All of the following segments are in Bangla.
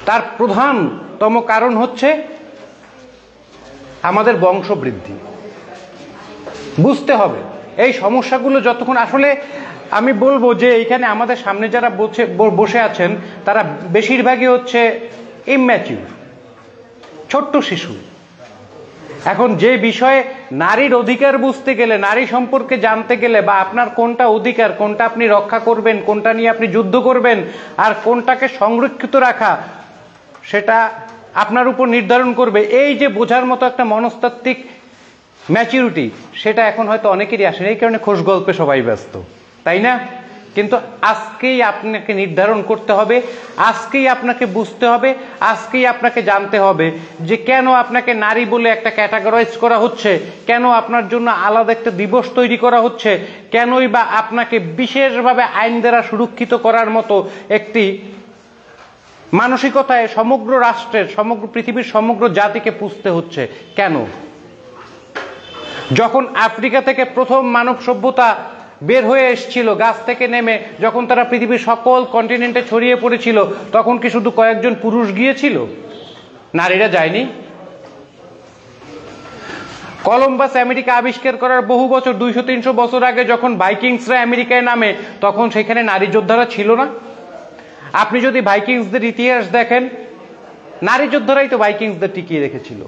তার প্রধানতম কারণ হচ্ছে আমাদের বংশবৃদ্ধি। বুঝতে হবে এই সমস্যাগুলো যতক্ষণ, আসলে আমি বলবো যে এইখানে আমাদের সামনে যারা বসে আছেন তারা বেশিরভাগই হচ্ছে ইম্যাচিউর, ছোট্ট শিশু। এখন যে বিষয়ে নারীর অধিকার বুঝতে গেলে, নারী সম্পর্কে জানতে গেলে, বা আপনার কোনটা অধিকার, কোনটা আপনি রক্ষা করবেন, কোনটা নিয়ে আপনি যুদ্ধ করবেন, আর কোনটাকে সংরক্ষিত রাখা সেটা আপনার উপর নির্ধারণ করবে, এই যে বোঝার মতো একটা মনস্তাত্ত্বিক ম্যাচুরিটি, সেটা এখন হয়তো অনেকেরই আসে। এই কারণে খোশ গল্পে সবাই ব্যস্ত, তাই না? কিন্তু আজকেই আপনাকে নির্ধারণ করতে হবে, আজকেই আপনাকে বুঝতে হবে, আজকেই আপনাকে জানতে হবে যে কেন আপনাকে নারী বলে একটা ক্যাটাগরাইজ করা হচ্ছে, কেন আপনার জন্য আলাদা একটা দিবস তৈরি করা হচ্ছে, কেনই বা আপনাকে বিশেষভাবে আইন দ্বারা সুরক্ষিত করার মতো একটি মানসিকতায় সমগ্র রাষ্ট্রের, সমগ্র পৃথিবীর সমগ্র জাতিকে পুষতে হচ্ছে। কেন? যখন আফ্রিকা থেকে প্রথম মানব সভ্যতা বের হয়ে এসেছিল গাছ থেকে নেমে, যখন তারা পৃথিবীর সকল কন্টিনেন্টে ছড়িয়ে পড়েছিল, তখন কি শুধু কয়েকজন পুরুষ গিয়েছিল? নারীরা যায়নি? কলম্বাস আমেরিকা আবিষ্কার করার বহু বছর, 200-300 বছর আগে যখন ভাইকিংসরা আমেরিকায় নামে, তখন সেখানে নারী যোদ্ধারা ছিল না? আপনি যদি ভাইকিংসদের ইতিহাস দেখেন, নারী যোদ্ধারাই তো ভাইকিংসদের টিকিয়ে রেখেছিল।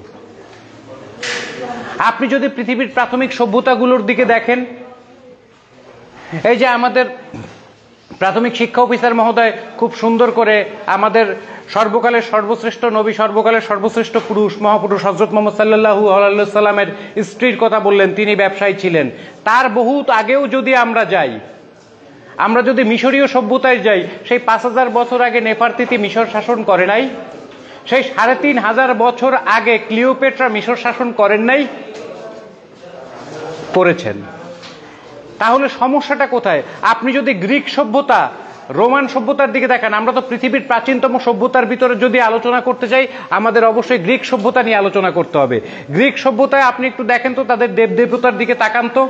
আপনি যদি পৃথিবীর প্রাথমিক সভ্যতাগুলোর দিকে দেখেন, এই যে আমাদের প্রাথমিক শিক্ষা অফিসার মহোদয় খুব সুন্দর করে আমাদের সর্বকালের সর্বশ্রেষ্ঠ নবী, সর্বকালের সর্বশ্রেষ্ঠ পুরুষ, মহাপুরুষ হযরত মুহাম্মদ সাল্লাল্লাহু আলাইহি সাল্লামের স্ত্রীর কথা বললেন। তিনি ব্যবসায়ী ছিলেন। তার বহুত আগেও যদি আমরা যাই, আমরা যদি মিশরীয় সভ্যতায় যাই, সেই 5000 বছর আগে নেফারতিতি মিশর শাসন করে নাই? সেই 3500 বছর আগে ক্লিওপেট্রা মিশর শাসন করেন নাই? করেছেন। তাহলে সমস্যাটা কোথায়? আপনি যদি গ্রিক সভ্যতা, রোমান সভ্যতার দিকে দেখেন, আমরা তো পৃথিবীর প্রাচীনতম সভ্যতার ভিতরে যদি আলোচনা করতে চাই, আমাদের অবশ্যই গ্রিক সভ্যতা নিয়ে আলোচনা করতে হবে। গ্রিক সভ্যতায় আপনি একটু দেখেন তো, তাদের দেবদেবতার দিকে তাকান তো,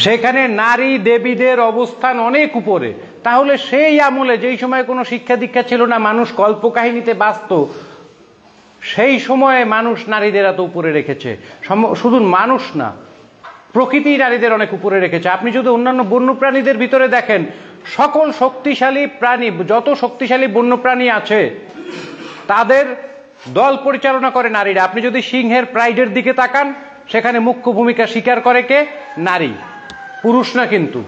সেখানে নারী দেবীদের অবস্থান অনেক উপরে। তাহলে সেই আমলে, যেই সময় কোনো শিক্ষা দীক্ষা ছিল না, মানুষ কল্পকাহিনীতে বাঁচত, সেই সময়ে মানুষ নারীদের এত উপরে রেখেছে। শুধু মানুষ না, প্রকৃতি নারীদের অনেক উপরে রেখেছে। আপনি যদি অন্যান্য বন্য প্রাণীদের ভিতরে দেখেন, সকল শক্তিশালী প্রাণী, যত শক্তিশালী বন্য প্রাণী আছে, তাদের দল পরিচালনা করে নারীরা। আপনি যদি সিংহের প্রাইডের দিকে তাকান, সেখানে মুখ্য ভূমিকা স্বীকার করে কে? নারী, পুরুষ না কিন্তু।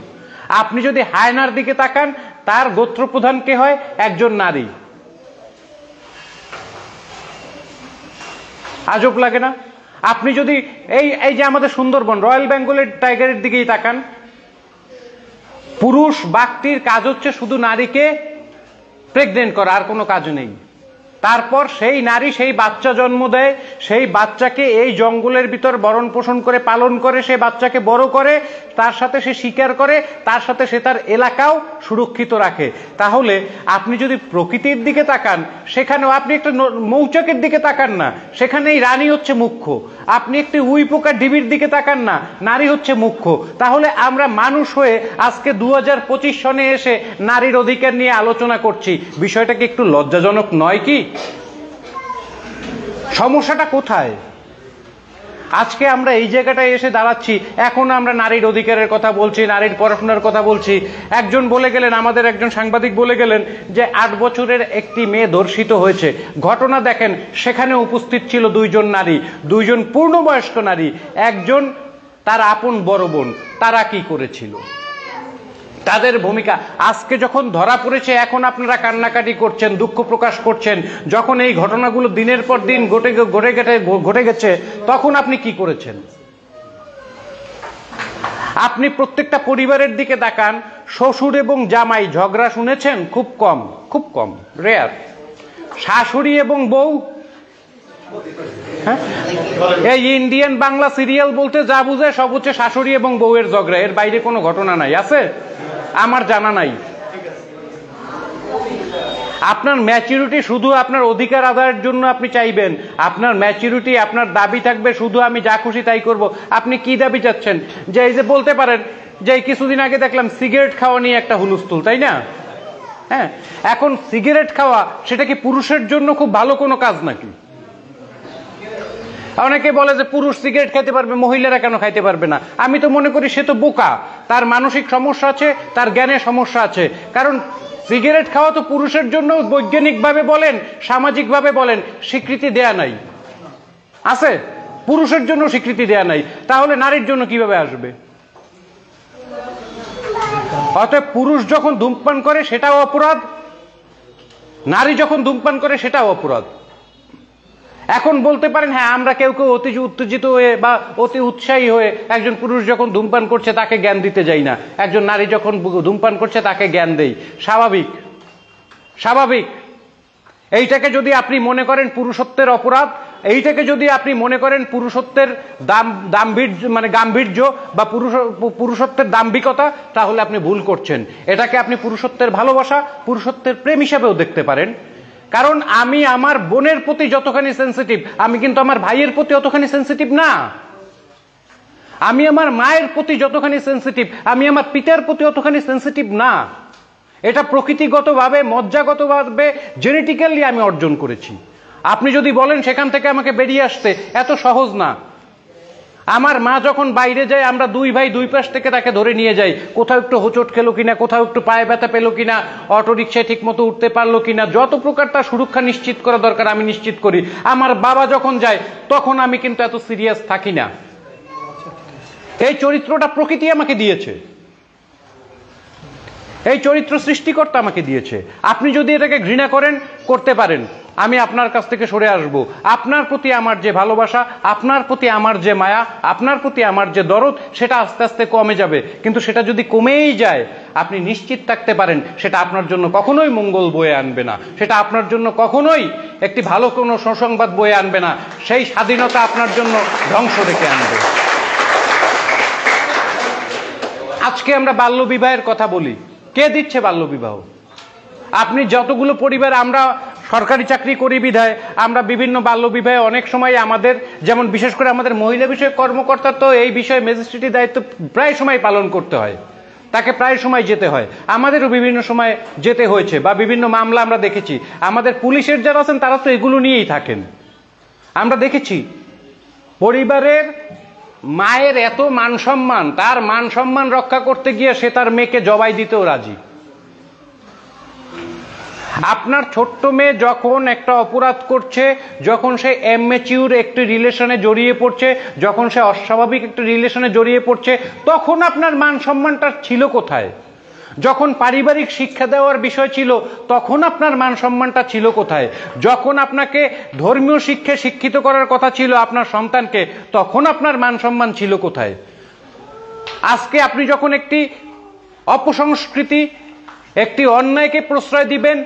আপনি যদি হায়নার দিকে তাকান, তার গোত্রপ্রধান কে হয়? একজন নারী। আজব লাগে না? আপনি যদি এই যে আমাদের সুন্দরবন, রয়্যাল বেঙ্গলের টাইগারের দিকেই তাকান, পুরুষ বাঘটির কাজ হচ্ছে শুধু নারীকে প্রেগনেন্ট করা, আর কোনো কাজ নেই। তারপর সেই নারী সেই বাচ্চা জন্ম দেয়, সেই বাচ্চাকে এই জঙ্গলের ভিতর বরণ পোষণ করে পালন করে, সে বাচ্চাকে বড় করে, তার সাথে সে শিকার করে, তার সাথে সে তার এলাকাও সুরক্ষিত রাখে। তাহলে আপনি যদি প্রকৃতির দিকে তাকান, সেখানেও আপনি একটা মৌচাকের দিকে তাকান না, সেখানেই রানী হচ্ছে মুখ্য। আপনি একটি উই পোকার ডিবির দিকে তাকান না, নারী হচ্ছে মুখ্য। তাহলে আমরা মানুষ হয়ে আজকে 2025 সনে এসে নারীর অধিকার নিয়ে আলোচনা করছি, বিষয়টা কি একটু লজ্জাজনক নয় কি? সমস্যাটা কোথায়? আজকে আমরা এই জায়গাটায় এসে দাঁড়াচ্ছি, এখন আমরা নারীর অধিকারের কথা বলছি, নারীর পড়াশোনার কথা বলছি। একজন বলে গেলেন, আমাদের একজন সাংবাদিক বলে গেলেন যে 8 বছরের একটি মেয়ে ধর্ষিত হয়েছে। ঘটনা দেখেন, সেখানে উপস্থিত ছিল 2 জন নারী, 2 জন পূর্ণবয়স্ক নারী, একজন তার আপন বড় বোন। তারা কি করেছিল? তাদের ভূমিকা আজকে যখন ধরা পড়েছে, এখন আপনারা কান্নাকাটি করছেন, দুঃখ প্রকাশ করছেন। যখন এই ঘটনাগুলো দিনের পর দিন ঘটে গেছে, তখন আপনি কি করেছেন? আপনি প্রত্যেকটা পরিবারের দিকে তাকান, শ্বশুর এবং জামাই ঝগড়া শুনেছেন? খুব কম, খুব কম, রেয়ার। শাশুড়ি এবং বউ, হ্যাঁ, এই ইন্ডিয়ান বাংলা সিরিয়াল বলতে যা বুঝায় সব হচ্ছে শাশুড়ি এবং বউয়ের ঝগড়া, এর বাইরে কোনো ঘটনা নাই। আছে? আমার জানা নাই। আপনার ম্যাচুরিটি শুধু আপনার অধিকার আদায়ের জন্য আপনি চাইবেন, আপনার ম্যাচুরিটি, আপনার দাবি থাকবে শুধু আমি যা খুশি তাই করব। আপনি কি দাবি চাচ্ছেন? যে এই যে বলতে পারেন যে কিছুদিন আগে দেখলাম সিগারেট খাওয়া নিয়ে একটা হুলস্থুল, তাই না? হ্যাঁ, এখন সিগারেট খাওয়া সেটা কি পুরুষের জন্য খুব ভালো কোনো কাজ নাকি? অনেকে বলে যে পুরুষ সিগারেট খাইতে পারবে, মহিলারা কেন খাইতে পারবে না? আমি তো মনে করি সে তো বোকা, তার মানসিক সমস্যা আছে, তার জ্ঞানের সমস্যা আছে। কারণ সিগারেট খাওয়া তো পুরুষের জন্য বৈজ্ঞানিকভাবে বলেন, সামাজিকভাবে বলেন, স্বীকৃতি দেয়া নাই। আছে, পুরুষের জন্য স্বীকৃতি দেয়া নাই, তাহলে নারীর জন্য কিভাবে আসবে? অতএব পুরুষ যখন ধূমপান করে সেটাও অপরাধ, নারী যখন ধূমপান করে সেটাও অপরাধ। এখন বলতে পারেন হ্যাঁ, আমরা কেউ কেউ অতি উত্তেজিত হয়ে বা অতি উৎসাহী হয়ে একজন পুরুষ যখন ধূমপান করছে তাকে জ্ঞান দিতে যাই না, একজন নারী যখন ধূমপান করছে তাকে জ্ঞান দেই। স্বাভাবিক, স্বাভাবিক। এইটাকে যদি আপনি মনে করেন পুরুষত্বের অপরাধ, এইটাকে যদি আপনি মনে করেন পুরুষত্বের গাম্ভীর্য বা পুরুষত্বের দাম্ভিকতা, তাহলে আপনি ভুল করছেন। এটাকে আপনি পুরুষত্বের ভালোবাসা, পুরুষত্বের প্রেম হিসাবেও দেখতে পারেন। কারণ আমি আমার বোনের প্রতি যতখানি সেন্সিটিভ, আমি কিন্তু আমার ভাইয়ের প্রতি অতখানি সেন্সিটিভ না। আমি আমার মায়ের প্রতি যতখানি সেন্সিটিভ, আমি আমার পিতার প্রতি অতখানি সেন্সিটিভ না। এটা প্রকৃতিগতভাবে, মজ্জাগতভাবে, জেনেটিক্যালি আমি অর্জন করেছি। আপনি যদি বলেন সেখান থেকে আমাকে বেরিয়ে আসতে, এত সহজ না। আমার মা যখন বাইরে যায়, আমরা দুই ভাই দুই পাশ থেকে তাকে ধরে নিয়ে যাই, কোথাও একটু হোঁচট খেলো কিনা, কোথাও একটু পায়ে ব্যথা পেলো কিনা, অটো রিক্সায় ঠিক মতো উঠতে পারলো কিনা, যত প্রকার তার সুরক্ষা নিশ্চিত করা দরকার আমি নিশ্চিত করি। আমার বাবা যখন যায় তখন আমি কিন্তু এত সিরিয়াস থাকি না। এই চরিত্রটা প্রকৃতি আমাকে দিয়েছে, এই চরিত্র সৃষ্টিকর্তা আমাকে দিয়েছে। আপনি যদি এটাকে ঘৃণা করেন, করতে পারেন, আমি আপনার কাছ থেকে সরে আসব। আপনার প্রতি আমার যে ভালোবাসা, আপনার প্রতি আমার যে মায়া, আপনার প্রতি আমার যে দরদ, সেটা আস্তে আস্তে কমে যাবে। কিন্তু সেটা যদি কমেই যায়, আপনি নিশ্চিত থাকতে পারেন সেটা আপনার জন্য কখনোই মঙ্গল বয়ে আনবে না, সেটা আপনার জন্য কখনোই একটি ভালো কোনো সুসংবাদ বয়ে আনবে না। সেই স্বাধীনতা আপনার জন্য ধ্বংস ডেকে আনবে। আজকে আমরা বাল্যবিবাহের কথা বলি, কে দিচ্ছে বাল্যবিবাহ? আপনি যতগুলো পরিবার, আমরা সরকারি চাকরি করি বিধায় আমরা বিভিন্ন বাল্যবিবাহে অনেক সময় আমাদের, যেমন বিশেষ করে আমাদের মহিলা বিষয়ক কর্মকর্তা, তো এই বিষয়ে ম্যাজিস্ট্রেটি দায়িত্ব প্রায় সময় পালন করতে হয়, তাকে প্রায় সময় যেতে হয়। আমাদেরও বিভিন্ন সময় যেতে হয়েছে, বা বিভিন্ন মামলা আমরা দেখেছি। আমাদের পুলিশের যারা আছেন তারা তো এগুলো নিয়েই থাকেন। আমরা দেখেছি পরিবারের মায়ের এত মান সম্মান, তার মান সম্মান রক্ষা করতে গিয়ে সে তার মেয়েকে জবাই দিতেও রাজি। আপনার ছোট্ট মেয়ে যখন একটা অপরাধ করছে, যখন সে ইম্যাচিউর একটি রিলেশনে জড়িয়ে পড়ছে, যখন সে অস্বাভাবিক একটি রিলেশনে জড়িয়ে পড়ছে, তখন আপনার মান সম্মানটা ছিল কোথায়? যখন পারিবারিক শিক্ষা দেওয়ার বিষয় ছিল, তখন আপনার মান সম্মানটা ছিল কোথায়? যখন আপনাকে ধর্মীয় শিক্ষায় শিক্ষিত করার কথা ছিল আপনার সন্তানকে, তখন আপনার মান সম্মান ছিল কোথায়? আজকে আপনি যখন একটি অপসংস্কৃতি, একটি অন্যায়কে প্রশ্রয় দিবেন,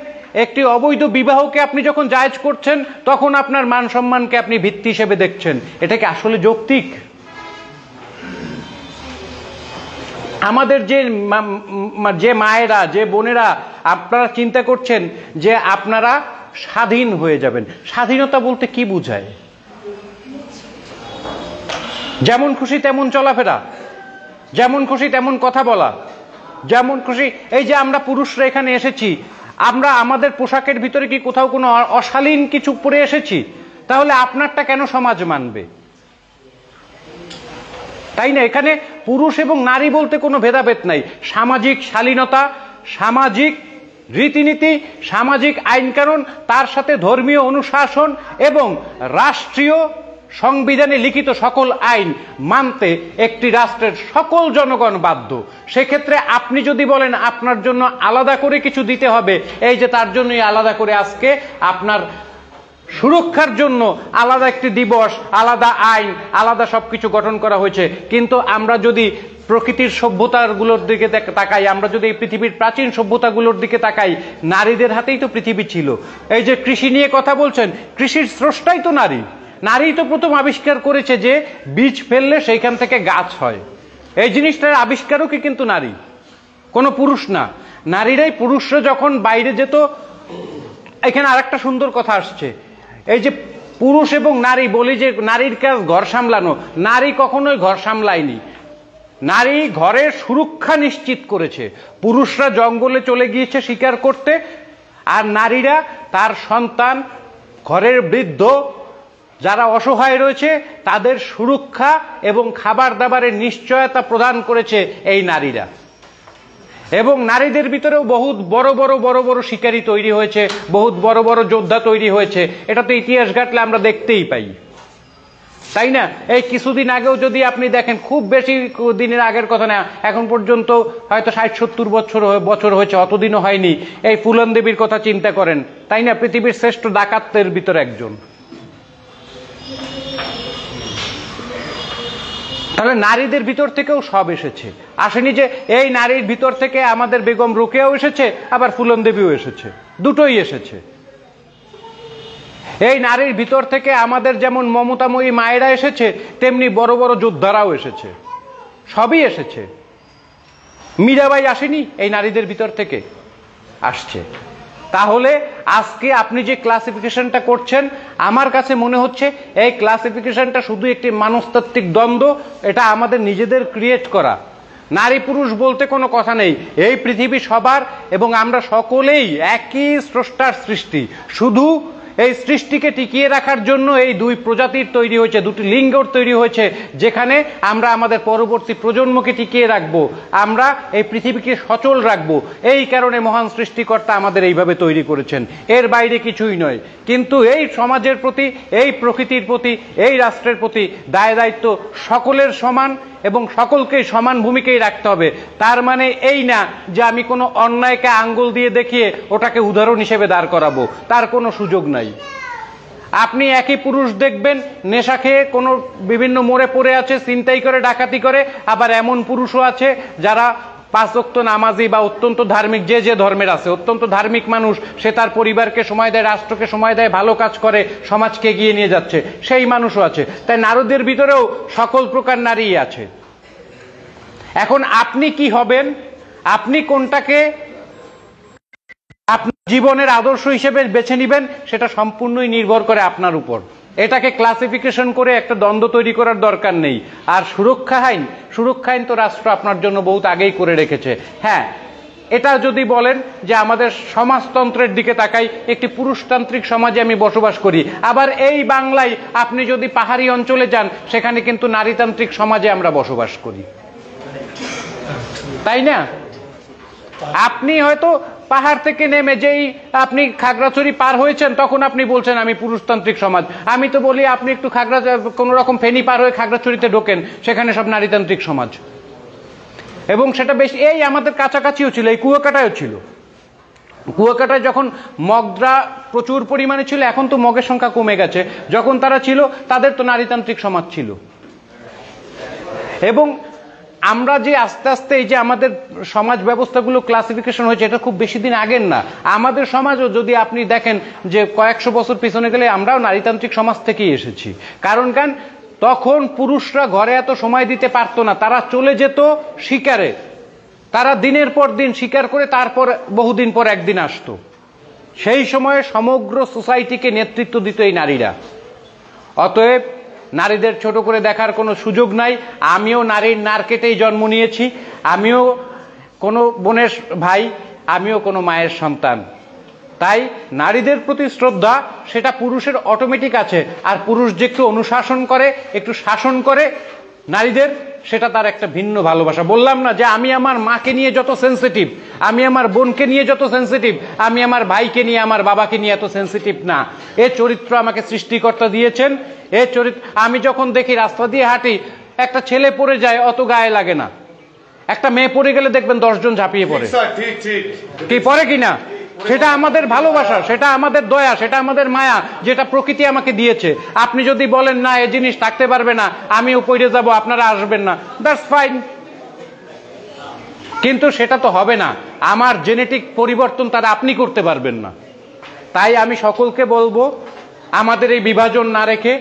একটি অবৈধ বিবাহকে আপনি যখন জায়েজ করছেন, তখন আপনার মান সম্মানকে আপনি ভিত্তি হিসেবে দেখছেন। এটা কি আসলে যৌক্তিক? আমাদের যে মায়েরা, যে বোনেরা আপনারা চিন্তা করছেন যে আপনারা স্বাধীন হয়ে যাবেন, স্বাধীনতা বলতে কি বোঝায়? যেমন খুশি তেমন চলাফেরা, যেমন খুশি তেমন কথা বলা, যেমন খুশি, এই যে আমরা পুরুষরা এখানে এসেছি, আমরা আমাদের পোশাকের ভিতরে কি কোথাও কোনো অশালীন কিছু পরে এসেছি? তাহলে আপনারটা কেন সমাজ মানবে? তাই না? এখানে পুরুষ এবং নারী বলতে কোনো ভেদাভেদ নাই। সামাজিক শালীনতা, সামাজিক রীতিনীতি, সামাজিক আইনকানুন, তার সাথে ধর্মীয় অনুশাসন এবং রাষ্ট্রীয় সংবিধানে লিখিত সকল আইন মানতে একটি রাষ্ট্রের সকল জনগণ বাধ্য। সেক্ষেত্রে আপনি যদি বলেন আপনার জন্য আলাদা করে কিছু দিতে হবে, এই যে তার জন্যই আলাদা করে আজকে আপনার সুরক্ষার জন্য আলাদা একটি দিবস, আলাদা আইন, আলাদা সবকিছু গঠন করা হয়েছে। কিন্তু আমরা যদি প্রকৃতির সভ্যতাগুলোর দিকে তাকাই, আমরা যদি পৃথিবীর প্রাচীন সভ্যতাগুলোর দিকে তাকাই, নারীদের হাতেই তো পৃথিবী ছিল। এই যে কৃষি নিয়ে কথা বলছেন, কৃষির স্রষ্টাই তো নারী। নারী তো প্রথম আবিষ্কার করেছে যে বীজ ফেললে সেইখান থেকে গাছ হয়। এই জিনিসটার আবিষ্কারকই কিন্তু নারী, কোনো পুরুষ না। নারীরাই, পুরুষরা যখন বাইরে যেত, এখানে আরেকটা সুন্দর কথা আসছে, এই যে পুরুষ এবং নারী, বলি যে নারীর কাজ ঘর সামলানো, নারী কখনোই ঘর সামলায়নি। নারী ঘরের সুরক্ষা নিশ্চিত করেছে। পুরুষরা জঙ্গলে চলে গিয়েছে শিকার করতে, আর নারীরা তার সন্তান, ঘরের বৃদ্ধ যারা অসহায় রয়েছে তাদের সুরক্ষা এবং খাবার দাবারের নিশ্চয়তা প্রদান করেছে এই নারীরা। এবং নারীদের ভিতরেও বহুত বড় বড় বড় বড় শিকারী তৈরি হয়েছে, বহুত বড় বড় যোদ্ধা তৈরি হয়েছে। এটা তো ইতিহাস ঘাটলে আমরা দেখতেই পাই, তাই না? এই কিছুদিন আগেও যদি আপনি দেখেন, খুব বেশি দিনের আগের কথা না, এখন পর্যন্ত হয়তো 60-70 বছর হয়েছে, অতদিনও হয়নি, এই ফুলন দেবীর কথা চিন্তা করেন, তাই না? পৃথিবীর শ্রেষ্ঠ ডাকাতদের ভিতরে একজন। তাহলে নারীদের ভিতর থেকেও সব এসেছে, আসেনি যে এই নারীর ভিতর থেকে আমাদের বেগম রোকেয়াও এসেছে, আবার ফুলন দেবীও এসেছে, দুটোই এসেছে। এই নারীর ভিতর থেকে আমাদের যেমন মমতাময়ী মায়েরা এসেছে, তেমনি বড় বড় যোদ্ধারাও এসেছে, সবই এসেছে। মীরাবাই আসেনি এই নারীদের ভিতর থেকে? আসছে। তাহলে আজকে আপনি যে ক্লাসিফিকেশনটা করছেন, আমার কাছে মনে হচ্ছে এই ক্লাসিফিকেশনটা শুধু একটি মনস্তাত্ত্বিক দ্বন্দ্ব, এটা আমাদের নিজেদের ক্রিয়েট করা। নারী পুরুষ বলতে কোনো কথা নেই, এই পৃথিবী সবার, এবং আমরা সকলেই একই স্রষ্টার সৃষ্টি। শুধু এই সৃষ্টিকে টিকিয়ে রাখার জন্য এই দুই প্রজাতির তৈরি হয়েছে, দুটি লিঙ্গর তৈরি হয়েছে, যেখানে আমরা আমাদের পরবর্তী প্রজন্মকে টিকিয়ে রাখবো, আমরা এই পৃথিবীকে সচল রাখবো। এই কারণে মহান সৃষ্টিকর্তা আমাদের এইভাবে তৈরি করেছেন, এর বাইরে কিছুই নয়। কিন্তু এই সমাজের প্রতি, এই প্রকৃতির প্রতি, এই রাষ্ট্রের প্রতি দায় দায়িত্ব সকলের সমান, এবং সকলকে সমান ভূমিকায় রাখতে হবে। তার মানে এই না যে আমি কোনো অন্যায়কে আঙ্গুল দিয়ে দেখিয়ে ওটাকে উদাহরণ হিসেবে দাঁড় করাবো, তার কোনো সুযোগ নাই। আপনি একই পুরুষ দেখবেন নেশা খেয়ে কোনো বিভিন্ন মোড়ে পড়ে আছে, ছিনতাই করে, ডাকাতি করে, আবার এমন পুরুষও আছে যারা 5 ওয়াক্ত নামাজি বা অত্যন্ত ধার্মিক, যে যে ধর্মের আছে, অত্যন্ত ধার্মিক মানুষ, সে তার পরিবারকে সময় দেয়, রাষ্ট্রকে সময় দেয়, ভালো কাজ করে, সমাজকে এগিয়ে নিয়ে যাচ্ছে, সেই মানুষও আছে। তাই নারীদের ভিতরেও সকল প্রকার নারীই আছে। এখন আপনি কি হবেন, আপনি কোনটাকে আপনার জীবনের আদর্শ হিসেবে বেছে নেবেন, সেটা সম্পূর্ণই নির্ভর করে আপনার উপর। এটাকে ক্লাসিফিকেশন করে একটা দ্বন্দ্ব তৈরি করার দরকার নেই। আর সুরক্ষা আইন তো রাষ্ট্র আপনার জন্য বহুত আগেই করে রেখেছে। হ্যাঁ, এটা যদি বলেন যে আমাদের সমাজতন্ত্রের দিকে তাকাই, একটি পুরুষতান্ত্রিক সমাজে আমি বসবাস করি, আবার এই বাংলায় আপনি যদি পাহাড়ি অঞ্চলে যান, সেখানে কিন্তু নারীতান্ত্রিক সমাজে আমরা বসবাস করি, তাই না? আপনি হয়তো পাহাড় থেকে নেমে যেই আপনি খাগড়াছড়ি পার হয়েছেন, তখন আপনি বলছেন আমি পুরুষতান্ত্রিক সমাজ। আমি তো বলি আপনি একটু কোন রকম ফেনী পার হয়ে খাগড়াছড়িতে ঢোকেন, সেখানে সব নারীতান্ত্রিক সমাজ। এবং সেটা বেশ এই আমাদের কাছাকাছিও ছিল, এই কুয়াকাটায়ও ছিল। কুয়াকাটায় যখন মগরা প্রচুর পরিমাণে ছিল, এখন তো মগের সংখ্যা কমে গেছে, যখন তারা ছিল তাদের তো নারীতান্ত্রিক সমাজ ছিল। এবং আমরা যে আস্তে আস্তে এই যে আমাদের সমাজ ব্যবস্থাগুলো ক্লাসিফিকেশন হয়েছে, এটা খুব বেশি দিন আগের না। আমাদের সমাজও যদি আপনি দেখেন যে কয়েকশো বছর পিছনে গেলে আমরাও নারীতান্ত্রিক সমাজ থেকেই এসেছি। কারণ তখন পুরুষরা ঘরে এত সময় দিতে পারতো না, তারা চলে যেত শিকারে, তারা দিনের পর দিন শিকার করে তারপর বহুদিন পর একদিন আসতো। সেই সময়ে সমগ্র সোসাইটিকে নেতৃত্ব দিত এই নারীরা। অতএব নারীদের ছোট করে দেখার কোনো সুযোগ নাই। আমিও নারীর নারকেটেই জন্ম নিয়েছি, আমিও কোনো বোনের ভাই, আমিও কোনো মায়ের সন্তান। তাই নারীদের প্রতি শ্রদ্ধা সেটা পুরুষের অটোমেটিক আছে। আর পুরুষ যে একটু অনুশাসন করে, একটু শাসন করে নারীদের, সেটা তার একটা ভিন্ন ভালোবাসা। বললাম না যে আমি আমার মাকে নিয়ে যত সেন্সিটিভ, আমি আমার বোনকে নিয়ে যত সেন্সিটিভ, আমি আমার ভাইকে নিয়ে, আমার বাবাকে নিয়ে এত সেন্সিটিভ না। এ চরিত্র আমাকে সৃষ্টিকর্তা দিয়েছেন। এ চরিত্র আমি যখন দেখি রাস্তা দিয়ে হাঁটি, একটা ছেলে পড়ে যায় অত গায়ে লাগে না, একটা মেয়ে পড়ে গেলে দেখবেন 10 জন ঝাঁপিয়ে পড়ে, কি পড়ে কিনা, সেটা আমাদের ভালোবাসা, সেটা আমাদের দয়া, সেটা আমাদের মায়া, যেটা প্রকৃতি আমাকে দিয়েছে। আপনি যদি বলেন না এই জিনিস থাকতে পারবে না, আমিও পড়ে যাব, আপনারা আসবেন না, দ্যাটস ফাইন। কিন্তু সেটা তো হবে না, আমার জেনেটিক পরিবর্তন তারা আপনি করতে পারবেন না। তাই আমি সকলকে বলবো, আমাদের এই বিভাজন না রেখে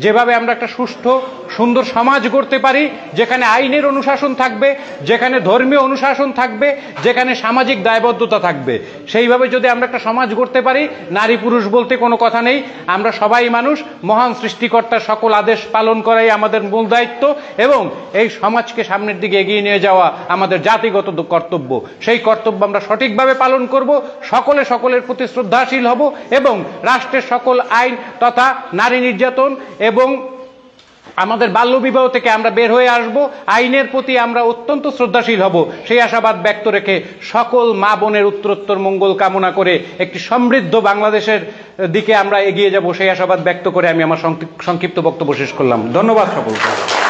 যেভাবে আমরা একটা সুষ্ঠু সুন্দর সমাজ গড়তে পারি, যেখানে আইনের অনুশাসন থাকবে, যেখানে ধর্মীয় অনুশাসন থাকবে, যেখানে সামাজিক দায়বদ্ধতা থাকবে। সেইভাবে যদি আমরা একটা সমাজ গড়তে পারি, নারী পুরুষ বলতে কোনো কথা নেই, আমরা সবাই মানুষ, মহান সৃষ্টিকর্তার সকল আদেশ পালন করাই আমাদের মূল দায়িত্ব এবং এই সমাজকে সামনের দিকে এগিয়ে নিয়ে যাওয়া আমাদের জাতিগত কর্তব্য। সেই কর্তব্য আমরা সঠিকভাবে পালন করব, সকলের প্রতি শ্রদ্ধাশীল হব এবং রাষ্ট্রের সকল আইন তথা নারী নির্যাতন এবং আমাদের বাল্যবিবাহ থেকে আমরা বের হয়ে আসব, আইনের প্রতি আমরা অত্যন্ত শ্রদ্ধাশীল হব, সেই আশাবাদ ব্যক্ত রেখে সকল মা বোনের উত্তরোত্তর মঙ্গল কামনা করে একটি সমৃদ্ধ বাংলাদেশের দিকে আমরা এগিয়ে যাব, সেই আশাবাদ ব্যক্ত করে আমি আমার সংক্ষিপ্ত বক্তব্য শেষ করলাম। ধন্যবাদ সকলকে।